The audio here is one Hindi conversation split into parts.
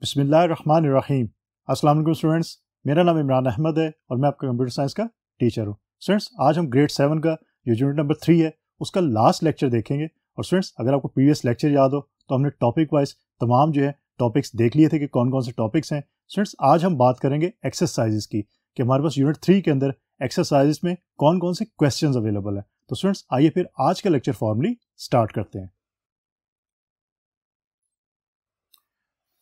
बिस्मिल्लाहिर्रहमानिर्रहीम। अस्सलाम वालेकुम स्टूडेंट्स, मेरा नाम इमरान अहमद है और मैं आपका कंप्यूटर साइंस का टीचर हूँ। स्टूडेंट्स, आज हम ग्रेड 7 का जो यूनिट नंबर 3 है उसका लास्ट लेक्चर देखेंगे। और स्टूडेंट्स, अगर आपको प्रीवियस लेक्चर याद हो तो हमने टॉपिक वाइज तमाम जो है टॉपिक्स देख लिए थे कि कौन कौन से टॉपिक्स हैं। स्टूडेंट्स, आज हम बात करेंगे एक्सरसाइजेस की कि हमारे पास यूनिट 3 के अंदर एक्सरसाइजेस में कौन कौन से क्वेश्चन अवेलेबल हैं। तो स्टूडेंट्स, आइए फिर आज का लेक्चर फॉर्मली स्टार्ट करते हैं।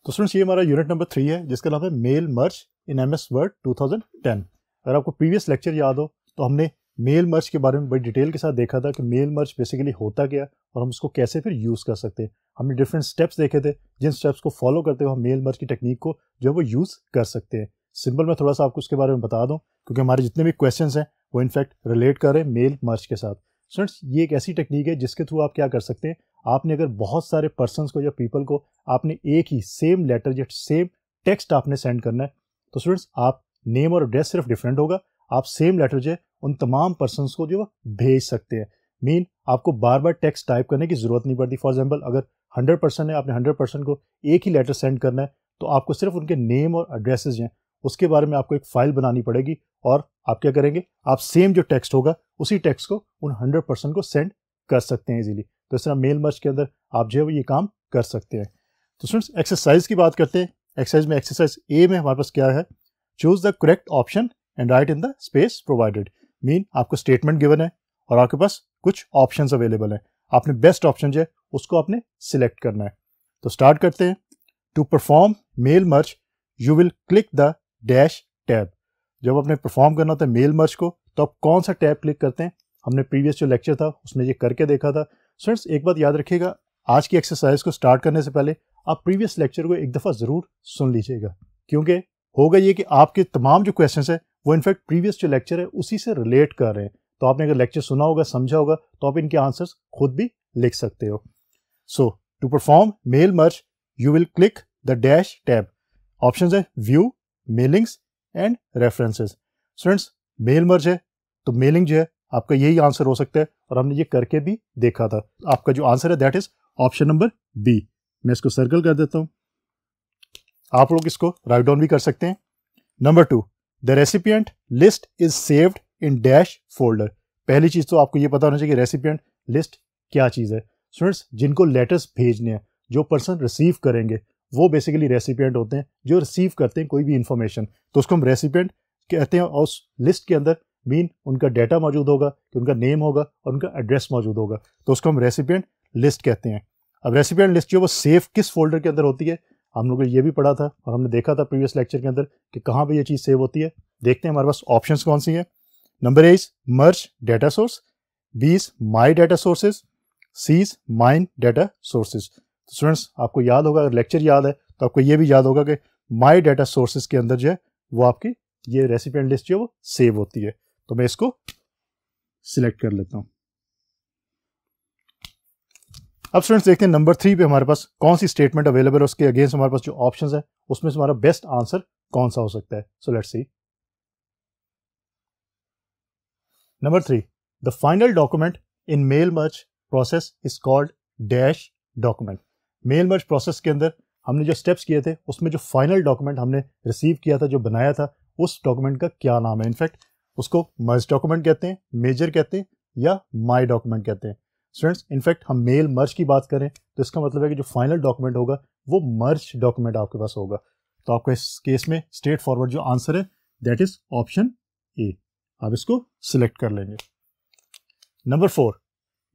तो स्टूडेंट्स, ये हमारा यूनिट नंबर 3 है जिसका नाम है mail merge in MS Word 2010। अगर आपको प्रीवियस लेक्चर याद हो तो हमने मेल मर्ज के बारे में बड़ी डिटेल के साथ देखा था कि मेल मर्ज बेसिकली होता क्या और हम उसको कैसे फिर यूज़ कर सकते हैं। हमने डिफरेंट स्टेप्स देखे थे जिन स्टेप्स को फॉलो करते हुए हम मेल मर्ज की टेक्निक को जो है वो यूज़ कर सकते हैं। सिंपल मैं थोड़ा सा आपको उसके बारे में बता दूँ क्योंकि हमारे जितने भी क्वेश्चन हैं वो इनफैक्ट रिलेट कर रहे हैं मेल मर्ज के साथ। स्टूडेंट्स, ये एक ऐसी टेक्निक है जिसके थ्रू आप क्या कर सकते हैं, आपने अगर बहुत सारे पर्सनस को या पीपल को आपने एक ही सेम लेटर या सेम टेक्स्ट आपने सेंड करना है, तो स्टूडेंट्स आप नेम और एड्रेस सिर्फ डिफरेंट होगा, आप सेम लेटर जो है उन तमाम पर्सनस को जो भेज सकते हैं। मीन आपको बार बार टेक्स्ट टाइप करने की जरूरत नहीं पड़ती। फॉर एग्जाम्पल, अगर 100% है, आपने 100% को एक ही लेटर सेंड करना है तो आपको सिर्फ उनके नेम और एड्रेसेस हैं उसके बारे में आपको एक फाइल बनानी पड़ेगी और आप क्या करेंगे, आप सेम जो टेक्स्ट होगा उसी टेक्स्ट को उन 100% को सेंड कर सकते हैं इजीली। तो इस तरह मेल मर्ज के अंदर आप जो है वो ये काम कर सकते हैं। तो स्टूडेंट्स, एक्सरसाइज की बात करते हैं। एक्सरसाइज में एक्सरसाइज ए में हमारे पास क्या है, choose the correct option and right in the space provided. Mean आपको स्टेटमेंट गिवन है और आपके पास कुछ ऑप्शंस अवेलेबल हैं, आपने बेस्ट ऑप्शन जो है उसको आपने सिलेक्ट करना है। तो स्टार्ट करते हैं। To perform mail merge you will click the dash tab. जब आपने परफॉर्म करना होता है मेल मर्ज को तो आप कौन सा टैब क्लिक करते हैं, हमने प्रीवियस जो लेक्चर था उसमें ये करके देखा था। स्टूडेंट्स, एक बात याद रखिएगा, आज की एक्सरसाइज को स्टार्ट करने से पहले आप प्रीवियस लेक्चर को एक दफ़ा ज़रूर सुन लीजिएगा क्योंकि होगा ये कि आपके तमाम जो क्वेश्चंस हैं वो इनफैक्ट प्रीवियस जो लेक्चर है उसी से रिलेट कर रहे हैं। तो आपने अगर लेक्चर सुना होगा, समझा होगा, तो आप इनके आंसर्स खुद भी लिख सकते हो। So to perform mail merge you will click the dash tab. Option है view, mailings and references. Students, mail merge है तो मेलिंग जो है आपका यही आंसर हो सकता है और हमने ये करके भी देखा था। आपका जो आंसर है that is option number B. मैं इसको सर्कल कर देता हूं, आप लोग इसको राइट डाउन भी कर सकते हैं। Number 2, the recipient list is saved in dash folder. पहली चीज तो आपको ये पता होना चाहिए कि रेसिपिएंट लिस्ट क्या चीज है। स्टूडेंट्स, जिनको लेटर्स भेजने हैं, जो पर्सन रिसीव करेंगे वो बेसिकली रेसिपिएंट होते हैं, जो रिसीव करते हैं कोई भी इंफॉर्मेशन, तो उसको हम रेसिपिएंट कहते हैं। और उस लिस्ट के अंदर मीन उनका डाटा मौजूद होगा कि उनका नेम होगा और उनका एड्रेस मौजूद होगा, तो उसको हम रेसिपिएंट लिस्ट कहते हैं। अब रेसिपिएंट लिस्ट जो वो सेव किस फोल्डर के अंदर होती है, हम लोगों ने ये भी पढ़ा था और हमने देखा था प्रीवियस लेक्चर के अंदर कि कहाँ पे ये चीज़ सेव होती है। देखते हैं हमारे पास ऑप्शंस कौन सी हैं। Number A is merge data source, B is my data sources, C is mine data sources. तो स्टूडेंट्स, आपको याद होगा, अगर लेक्चर याद है तो आपको ये भी याद होगा कि माई डाटा सोर्सेज के अंदर जो है वो आपकी ये रेसिपिएंट लिस्ट जो है वो सेव होती है। तो मैं इसको सिलेक्ट कर लेता हूं। अब स्टूडेंट्स, देखते हैं नंबर 3 पे हमारे पास कौन सी स्टेटमेंट अवेलेबल है, उसके अगेंस्ट हमारे पास जो ऑप्शंस है उसमें से हमारा बेस्ट आंसर कौन सा हो सकता है। So let's see. Number 3, the final document in mail merge process is called dash document. Mail merge process के अंदर हमने जो स्टेप्स किए थे उसमें जो फाइनल डॉक्यूमेंट हमने रिसीव किया था, जो बनाया था, उस डॉक्यूमेंट का क्या नाम है। इनफैक्ट उसको मर्ज डॉक्यूमेंट कहते हैं, मेजर कहते हैं या माई डॉक्यूमेंट कहते हैं। स्टूडेंट्स, इनफैक्ट हम मेल मर्ज की बात करें तो इसका मतलब है कि जो फाइनल डॉक्यूमेंट होगा वो मर्ज डॉक्यूमेंट आपके पास होगा। तो आपको इस केस में स्ट्रेट फॉरवर्ड जो आंसर है दैट इज ऑप्शन ए। आप इसको सिलेक्ट कर लेंगे। Number 4,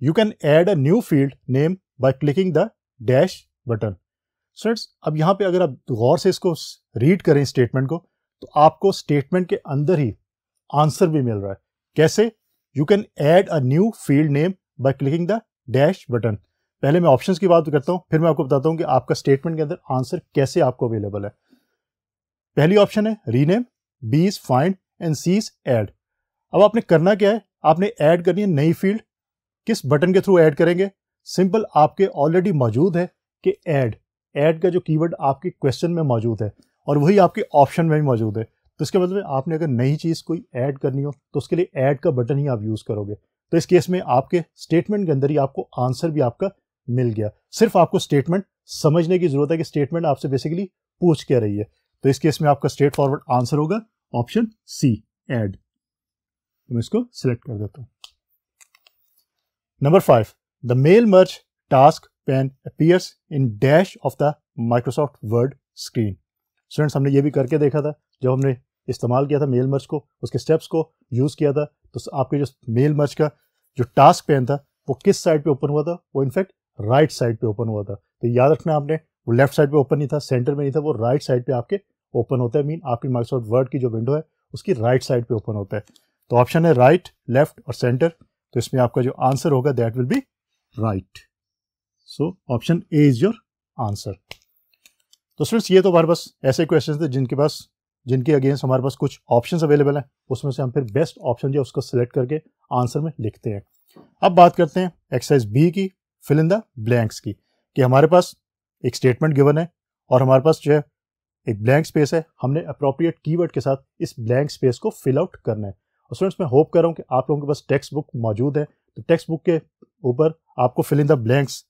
you can add a new field name by clicking the dash button. Students, अब यहाँ पे अगर आप गौर से इसको रीड करें स्टेटमेंट को तो आपको स्टेटमेंट के अंदर ही आंसर भी मिल रहा है। कैसे? You can add a new field name by clicking the dash button. पहले मैं ऑप्शंस की बात करता हूँ, फिर मैं आपको बताता हूँ कि आपका स्टेटमेंट के अंदर आंसर कैसे आपको अवेलेबल है। पहली ऑप्शन है rename, B is find and C is add. अब आपने करना क्या है, आपने ऐड करनी है नई फील्ड। किस बटन के थ्रू ऐड करेंगे? सिंपल, आपके ऑलरेडी मौजूद है कि ऐड का जो कीवर्ड आपके क्वेश्चन में मौजूद है और वही आपके ऑप्शन में भी मौजूद है। तो इसके मतलब आपने अगर नई चीज़ कोई ऐड करनी हो तो उसके लिए ऐड का बटन ही आप यूज़ करोगे। तो इस केस में आपके स्टेटमेंट के अंदर ही आपको आंसर भी आपका मिल गया। सिर्फ आपको स्टेटमेंट समझने की जरूरत है कि स्टेटमेंट आपसे बेसिकली पूछ क्या रही है। तो इस केस में आपका स्ट्रेट फॉरवर्ड आंसर होगा ऑप्शन सी, ऐड। तो मैं इसको सिलेक्ट कर देता हूं। Number 5, the mail merge task pane appears in dash of the Microsoft Word screen. Students, हमने ये भी करके देखा था जब हमने इस्तेमाल किया था मेल मर्ज को, उसके स्टेप्स को यूज़ किया था, तो आपके जो मेल मर्ज का जो टास्क पैन था वो किस साइड पे ओपन हुआ था, वो इनफैक्ट राइट साइड पे ओपन हुआ था। तो याद रखना आपने, वो लेफ्ट साइड पे ओपन नहीं था, सेंटर में नहीं था, वो राइट साइड पे आपके ओपन होता है। मीन आपकी माइक्रोसॉफ्ट वर्ड की जो विंडो है उसकी राइट साइड पे ओपन होता है। तो ऑप्शन है राइट, लेफ्ट और सेंटर। तो इसमें आपका जो आंसर होगा that will be right. So option A is your answer. तो स्टूडेंट्स, ये तो हमारे पास ऐसे क्वेश्चन थे जिनके अगेंस्ट हमारे पास कुछ ऑप्शंस अवेलेबल हैं, उसमें से हम फिर बेस्ट ऑप्शन जो उसको सिलेक्ट करके आंसर में लिखते हैं। अब बात करते हैं एक्सरसाइज बी की, फिल इन द ब्लैंक्स की, कि हमारे पास एक स्टेटमेंट गिवन है और हमारे पास जो है एक ब्लैंक स्पेस है, हमने अप्रोप्रिएट कीवर्ड के साथ इस ब्लैंक स्पेस को फिल आउट करना है। और स्टूडेंट्स, मैं होप कर रहा हूँ कि आप लोगों के पास टेक्स्ट बुक मौजूद है, तो टेक्स्ट बुक के ऊपर आपको फिल इन द ब्लैंक्स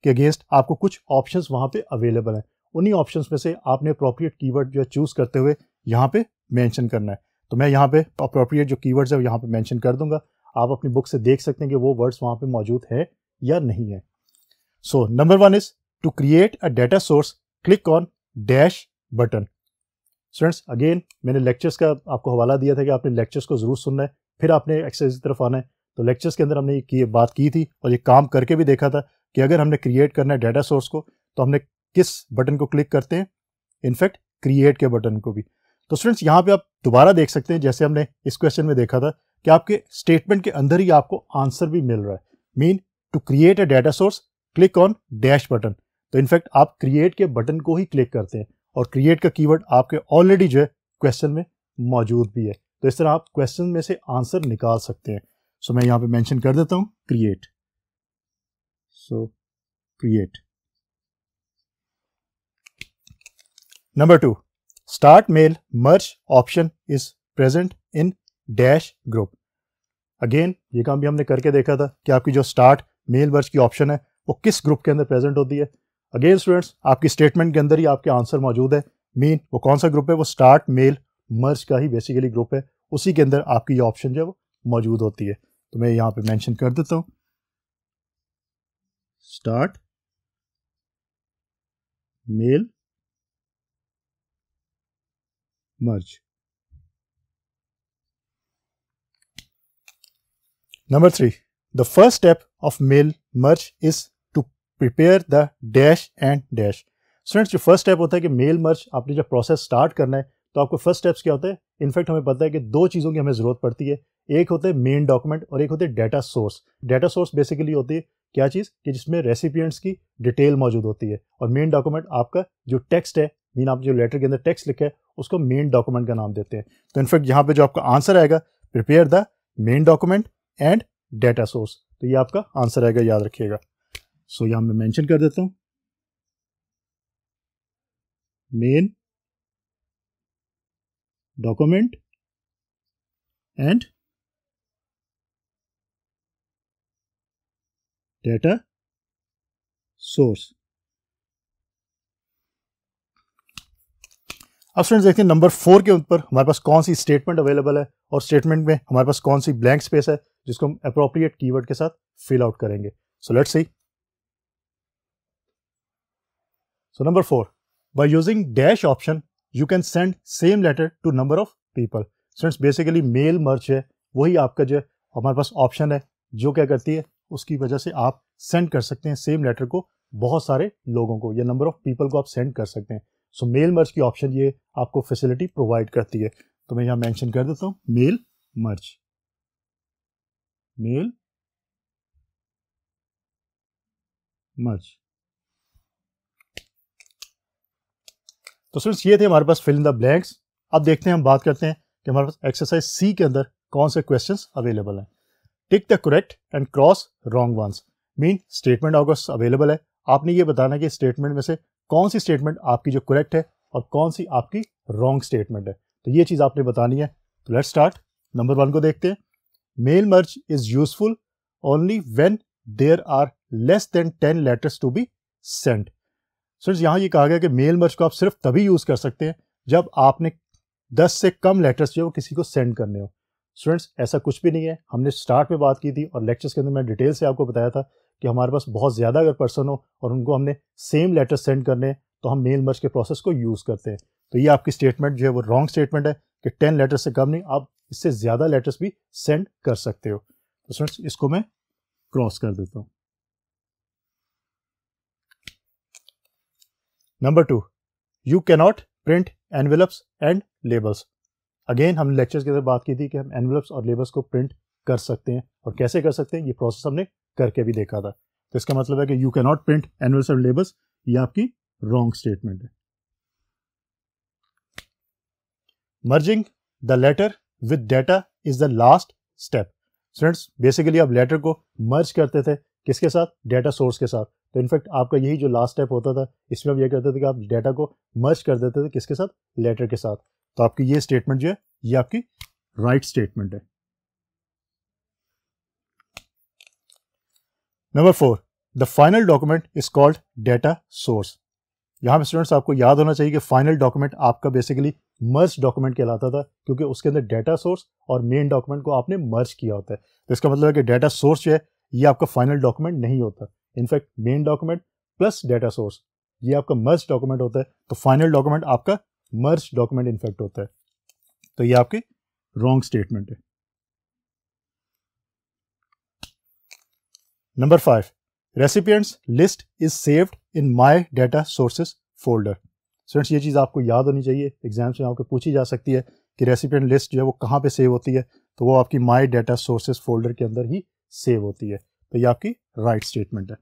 के अगेंस्ट आपको कुछ ऑप्शंस वहाँ पे अवेलेबल हैं। उन्हीं ऑप्शंस में से आपने अप्रोप्रिएट कीवर्ड जो है चूज करते हुए यहाँ पे मेंशन करना है। तो मैं यहाँ पे अप्रोप्रिएट जो कीवर्ड्स है यहाँ पे मेंशन कर दूंगा। आप अपनी बुक से देख सकते हैं कि वो वर्ड्स वहाँ पे मौजूद है या नहीं है। So number 1 is to create a data source, click on dash button. Students, again मैंने लेक्चर्स का आपको हवाला दिया था कि आपने लेक्चर्स को जरूर सुनना है, फिर आपने एक्सरसाइज की तरफ आना है। तो लेक्चर्स के अंदर हमने ये बात की थी और ये काम करके भी देखा था कि अगर हमने क्रिएट करना है डाटा सोर्स को तो हमने किस बटन को क्लिक करते हैं, इनफैक्ट क्रिएट के बटन को भी। तो स्टूडेंट्स, यहाँ पे आप दोबारा देख सकते हैं जैसे हमने इस क्वेश्चन में देखा था कि आपके स्टेटमेंट के अंदर ही आपको आंसर भी मिल रहा है। Mean to create a data source, click on dash button. तो इनफैक्ट आप क्रिएट के बटन को ही क्लिक करते हैं और क्रिएट का कीवर्ड आपके ऑलरेडी जो है क्वेश्चन में मौजूद भी है। तो इस तरह आप क्वेश्चन में से आंसर निकाल सकते हैं। सो मैं यहाँ पे मेंशन कर देता हूँ create. So create. Number 2, start mail merge option is present in dash group. Again ये काम भी हमने करके देखा था कि आपकी जो स्टार्ट मेल मर्ज की ऑप्शन है वो किस ग्रुप के अंदर प्रेजेंट होती है। अगेन स्टूडेंट्स, आपकी स्टेटमेंट के अंदर ही आपके आंसर मौजूद है। मीन वो कौन सा ग्रुप है, वो स्टार्ट मेल मर्ज का ही बेसिकली ग्रुप है, उसी के अंदर आपकी ये ऑप्शन जो है वो मौजूद होती है। तो मैं यहाँ पे मेंशन कर देता हूँ start mail merge. Number 3, the first step of mail merge is to prepare the dash and dash. Students, जो फर्स्ट स्टेप होता है कि मेल मर्ज आपने जब प्रोसेस स्टार्ट करना है तो आपको फर्स्ट स्टेप्स क्या होता है। इनफैक्ट हमें पता है कि दो चीज़ों की हमें ज़रूरत पड़ती है, एक होता है मेन डॉक्यूमेंट और एक होता है data source. Data source basically होती है क्या चीज़ कि जिसमें रेसिपिएंट्स की डिटेल मौजूद होती है, और मेन डॉक्यूमेंट आपका जो टेक्स्ट है, मीन आप जो लेटर के अंदर टेक्स्ट लिखा है उसको मेन डॉक्यूमेंट का नाम देते हैं। तो इनफैक्ट यहाँ पे जो आपका आंसर आएगा, prepare the main document and data source, तो ये आपका आंसर आएगा, याद रखिएगा। सो यहां मैं मेंशन कर देता हूं main document and data source. अब स्टूडेंट्स देखते हैं नंबर 4 के ऊपर हमारे पास कौन सी स्टेटमेंट अवेलेबल है और स्टेटमेंट में हमारे पास कौन सी ब्लैंक स्पेस है जिसको हम अप्रोप्रिएट कीवर्ड के साथ फिल आउट करेंगे। So let's see. So number 4, by using dash option you can send same letter to number of people. Students, basically mail merge है वही आपका जो हमारे पास ऑप्शन है जो क्या करती है, उसकी वजह से आप सेंड कर सकते हैं सेम लेटर को बहुत सारे लोगों को या नंबर ऑफ पीपल को आप सेंड कर सकते हैं। सो मेल मर्ज की ऑप्शन ये आपको फैसिलिटी प्रोवाइड करती है। तो मैं यहाँ मेंशन कर देता हूँ मेल मर्ज, मेल मर्ज। तो स्टूडेंट्स, ये थे हमारे पास फिल इन द ब्लैंक्स। अब देखते हैं, हम बात करते हैं कि हमारे पास एक्सरसाइज सी के अंदर कौन से क्वेश्चंस अवेलेबल हैं। Tick the correct and cross wrong ones. Mean statement आपको अवेलेबल है, आपने ये बताना कि स्टेटमेंट में से कौन सी स्टेटमेंट आपकी जो करेक्ट है और कौन सी आपकी रॉन्ग स्टेटमेंट है। तो ये चीज़ आपने बतानी है। तो लेट्स स्टार्ट। नंबर 1 को देखते हैं। Mail merge is useful only when there are less than 10 letters to be sent. Students यहाँ ये कहा गया कि मेल मर्ज को आप सिर्फ तभी यूज़ कर सकते हैं जब आपने 10 से कम लेटर्स जो किसी को सेंड करने हो। स्टूडेंट्स ऐसा कुछ भी नहीं है, हमने स्टार्ट में बात की थी और लेक्चर्स के अंदर मैं डिटेल से आपको बताया था कि हमारे पास बहुत ज़्यादा अगर पर्सन हो और उनको हमने सेम लेटर सेंड करने तो हम मेल मर्ज के प्रोसेस को यूज़ करते हैं। तो ये आपकी स्टेटमेंट जो है वो रॉन्ग स्टेटमेंट है कि 10 लेटर्स से कम नहीं, आप इससे ज़्यादा लेटर्स भी सेंड कर सकते हो। तो स्टूडेंट्स इसको मैं क्रॉस कर देता हूँ। Number 2, you cannot print envelopes and labels. Again हमने लेक्चर्स के अंदर बात की थी कि हम एनवेलप्स और लेबल्स को प्रिंट कर सकते हैं और कैसे कर सकते हैं, ये प्रोसेस हमने करके भी देखा था। तो इसका मतलब है कि यू कैनॉट प्रिंट एनवेलप्स और लेबल्स, ये आपकी रॉन्ग स्टेटमेंट है। Merging the letter with data is the last step. Students basically आप लेटर को मर्ज करते थे किसके साथ, डाटा सोर्स के साथ। तो इनफैक्ट आपका यही जो लास्ट स्टेप होता था इसमें आप ये करते थे कि आप डाटा को मर्ज कर देते थे किसके साथ, लेटर के साथ। तो आपकी ये स्टेटमेंट जो है ये आपकी राइट स्टेटमेंट है। Number 4, the final document is called data source. यहाँ पे स्टूडेंट्स आपको याद होना चाहिए कि फाइनल डॉक्यूमेंट आपका बेसिकली मर्ज डॉक्यूमेंट कहलाता था क्योंकि उसके अंदर डाटा सोर्स और मेन डॉक्यूमेंट को आपने मर्ज किया होता है। तो इसका मतलब है कि डाटा सोर्स जो है ये आपका फाइनल डॉक्यूमेंट नहीं होता। In fact main document plus data source ये आपका मर्ज डॉक्यूमेंट होता है। तो फाइनल डॉक्यूमेंट आपका मर्ज डॉक्यूमेंट इनफैक्ट होता है। तो ये आपकी रॉन्ग स्टेटमेंट है। Number 5, recipients list is saved in my data sources folder. Students ये चीज़ आपको याद होनी चाहिए, एग्जाम से आपको पूछी जा सकती है कि रेसिपिएंट लिस्ट जो है वो कहाँ पे सेव होती है। तो वो आपकी माय डाटा सोर्सेस फोल्डर के अंदर ही सेव होती है। तो ये आपकी राइट स्टेटमेंट है।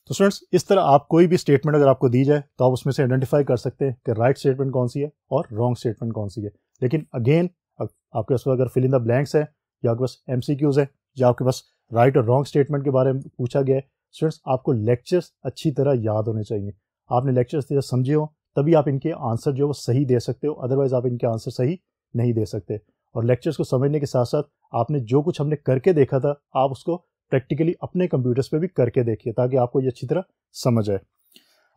तो स्टूडेंट्स इस तरह आप कोई भी स्टेटमेंट अगर आपको दी जाए तो आप उसमें से आइडेंटिफाई कर सकते हैं कि राइट स्टेटमेंट कौन सी है और रॉन्ग स्टेटमेंट कौन सी है। लेकिन अगेन आपके पास अगर फिल इन द ब्लैंक्स है या आपके पास MCQs है या आपके पास राइट और रॉन्ग स्टेटमेंट के बारे में पूछा गया है, स्टूडेंट्स आपको लेक्चर्स अच्छी तरह याद होने चाहिए। आपने लेक्चर्स तरह समझे हो तभी आप इनके आंसर जो वो सही दे सकते हो, अदरवाइज आप इनके आंसर सही नहीं दे सकते। और लेक्चर्स को समझने के साथ साथ आपने जो कुछ हमने करके देखा था आप उसको प्रैक्टिकली अपने कंप्यूटर्स पे भी करके देखिए ताकि आपको ये अच्छी तरह समझ आए।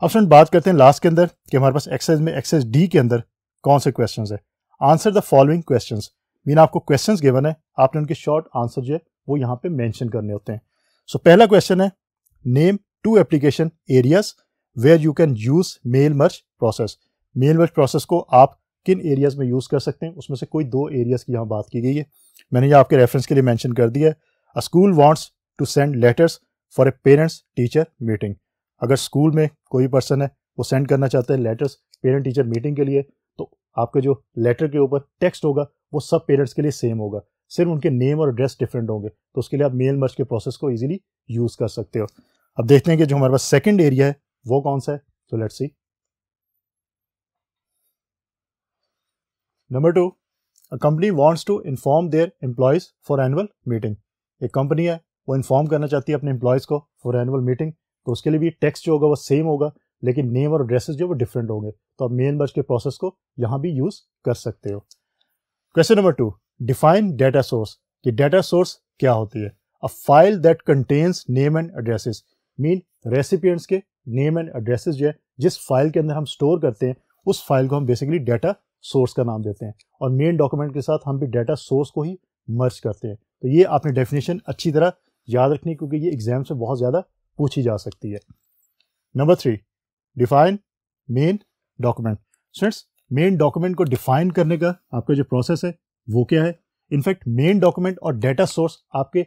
अब फ्रेंड बात करते हैं लास्ट के अंदर कि हमारे पास एक्सरसाइज में एक्सरसाइज डी के अंदर कौन से क्वेश्चंस है। Answer the following questions, mean आपको क्वेश्चंस गिवन है, आपने उनके शॉर्ट आंसर जो है वो यहाँ पे मेंशन करने होते हैं। सो पहला क्वेश्चन है name 2 application areas where you can use mail merge process. Mail merge process को आप किन एरियाज में यूज कर सकते हैं, उसमें से कोई 2 एरियाज की यहाँ बात की गई है। मैंने ये आपके रेफरेंस के लिए मेंशन कर दिया है। A school wants to send letters for a parents teacher meeting. अगर स्कूल में कोई पर्सन है वो सेंड करना चाहते हैं लेटर्स पेरेंट टीचर मीटिंग के लिए, तो आपके जो लेटर के ऊपर टेक्स्ट होगा वो सब पेरेंट्स के लिए सेम होगा, सिर्फ उनके नेम और एड्रेस डिफरेंट होंगे। तो उसके लिए आप मेल मर्ज के प्रोसेस को इजीली यूज कर सकते हो। अब देखते हैं कि जो हमारे पास सेकंड एरिया है वो कौन सा है। तो let's see. Number 2, a company wants to inform their employees for annual meeting. एक कंपनी है वो इन्फॉर्म करना चाहती है अपने एम्प्लॉयज को फॉर एनुअल मीटिंग, तो उसके लिए भी टेक्स्ट जो होगा वो सेम होगा लेकिन नेम और एड्रेसेस जो वो डिफरेंट होंगे। तो आप मेल मर्ज के प्रोसेस को यहाँ भी यूज कर सकते हो। Question number 2, define data source. कि डाटा सोर्स क्या होती है। A file that contains name and addresses, mean recipients के नेम एंड एड्रेसेस जो है जिस फाइल के अंदर हम स्टोर करते हैं उस फाइल को हम बेसिकली डाटा सोर्स का नाम देते हैं और मेन डॉक्यूमेंट के साथ हम भी डाटा सोर्स को ही मर्ज करते हैं। तो ये आपने डेफिनेशन अच्छी तरह याद रखनी क्योंकि ये एग्जाम से बहुत ज़्यादा पूछी जा सकती है। Number 3, define main document. Students main document को डिफाइन करने का आपका जो प्रोसेस है वो क्या है। इनफैक्ट मेन डॉक्यूमेंट और डाटा सोर्स आपके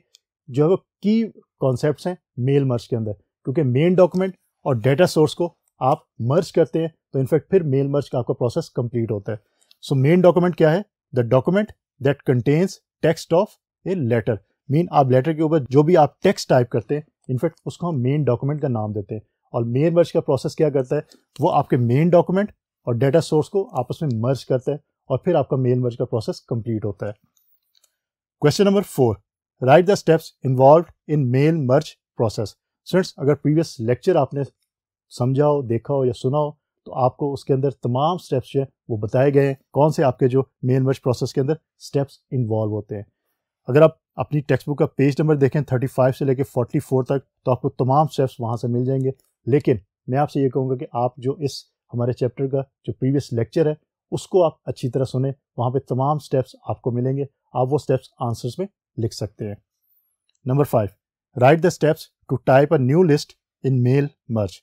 जो है वो की कॉन्सेप्ट्स हैं मेल मर्ज के अंदर, क्योंकि मेन डॉक्यूमेंट और डाटा सोर्स को आप मर्ज करते हैं तो इनफैक्ट फिर मेल मर्ज का आपका प्रोसेस कंप्लीट होता है। सो मेन डॉक्यूमेंट क्या है, the document that contains text of a letter, mean आप लेटर के ऊपर जो भी आप टेक्स्ट टाइप करते हैं इनफैक्ट उसको हम मेन डॉक्यूमेंट का नाम देते हैं। और मेल मर्ज का प्रोसेस क्या करता है, वो आपके मेन डॉक्यूमेंट और डाटा सोर्स को आपस में मर्ज करता है और फिर आपका मेल मर्ज का प्रोसेस कंप्लीट होता है। Question number 4, write the steps involved in mail merge process. Students अगर प्रीवियस लेक्चर आपने समझा हो, देखा हो या सुना हो तो आपको उसके अंदर तमाम स्टेप्स जो है वो बताए गए हैं, कौन से आपके जो मेल मर्ज प्रोसेस के अंदर स्टेप्स इन्वॉल्व होते हैं। अगर आप अपनी टेक्स्ट बुक का पेज नंबर देखें 35 से लेकर 44 तक, तो आपको तमाम स्टेप्स वहाँ से मिल जाएंगे। लेकिन मैं आपसे ये कहूँगा कि आप जो इस हमारे चैप्टर का जो प्रीवियस लेक्चर है उसको आप अच्छी तरह सुने, वहाँ पे तमाम स्टेप्स आपको मिलेंगे, आप वो स्टेप्स आंसर्स में लिख सकते हैं। Number 5, write the steps to type a new list in mail merge.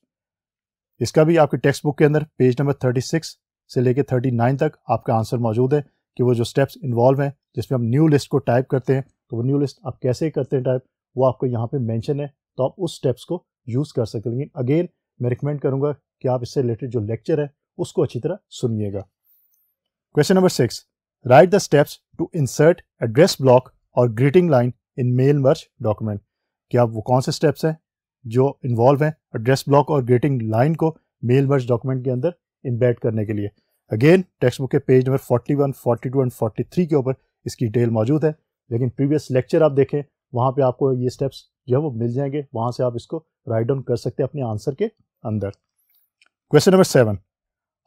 इसका भी आपके टेक्स्ट बुक के अंदर पेज नंबर 36 से लेकर 39 तक आपका आंसर मौजूद है कि वो जो स्टेप्स इन्वॉल्व हैं जिसमें हम न्यू लिस्ट को टाइप करते हैं, तो वो न्यू लिस्ट आप कैसे करते हैं टाइप, वो आपको यहाँ पे मेंशन है, तो आप उस स्टेप्स को यूज़ कर सकते हैं। लेकिन अगेन मैं रिकमेंड करूँगा कि आप इससे रिलेटेड जो लेक्चर है उसको अच्छी तरह सुनिएगा। Question number 6, write the steps to insert address block और greeting line in mail merge document. कि आप वो कौन से स्टेप्स हैं जो इन्वॉल्व हैं एड्रेस ब्लॉक और ग्रीटिंग लाइन को मेल मर्ज डॉक्यूमेंट के अंदर इम्बेड करने के लिए। अगेन टेक्स्ट बुक के पेज नंबर 41, 42 एंड 43 के ऊपर इसकी डिटेल मौजूद है, लेकिन प्रीवियस लेक्चर आप देखें वहाँ पे आपको ये स्टेप्स जो है वो मिल जाएंगे, वहाँ से आप इसको राइट डाउन कर सकते हैं अपने आंसर के अंदर। Question number 7,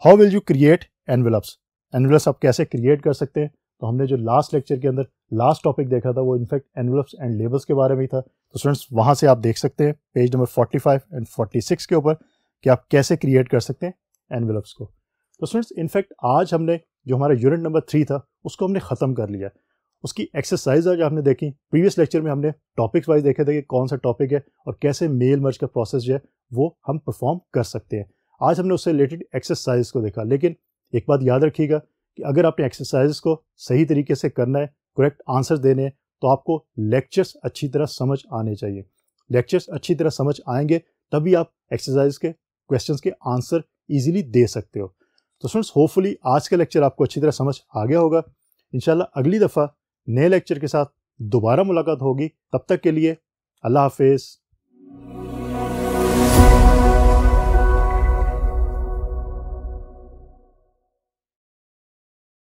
how will you create envelopes. Envelopes आप कैसे क्रिएट कर सकते हैं, तो हमने जो लास्ट लेक्चर के अंदर लास्ट टॉपिक देखा था वो इनफैक्ट एनवेलप्स एंड लेबल्स के बारे में ही था। तो स्टूडेंट्स वहाँ से आप देख सकते हैं पेज नंबर 45 एंड 46 के ऊपर कि आप कैसे क्रिएट कर सकते हैं एनवेलप्स को। तो स्टूडेंट्स इनफैक्ट आज हमने जो हमारा यूनिट नंबर 3 था उसको हमने ख़त्म कर लिया। उसकी एक्सरसाइज आज आपने देखी। प्रीवियस लेक्चर में हमने टॉपिक्स वाइज देखे थे कि कौन सा टॉपिक है और कैसे मेल मर्ज का प्रोसेस जो है वो हम परफॉर्म कर सकते हैं। आज हमने उससे रिलेटेड एक्सरसाइज को देखा। लेकिन एक बात याद रखिएगा कि अगर आपने एक्सरसाइज को सही तरीके से करना है, करेक्ट आंसर्स देने हैं, तो आपको लेक्चर्स अच्छी तरह समझ आने चाहिए। लेक्चर्स अच्छी तरह समझ आएंगे तभी आप एक्सरसाइज के क्वेश्चंस के आंसर इजीली दे सकते हो। तो स्टूडेंट्स होपफुली आज का लेक्चर आपको अच्छी तरह समझ आ गया होगा। इंशाल्लाह अगली दफ़ा नए लेक्चर के साथ दोबारा मुलाकात होगी। तब तक के लिए अल्लाह हाफिज़।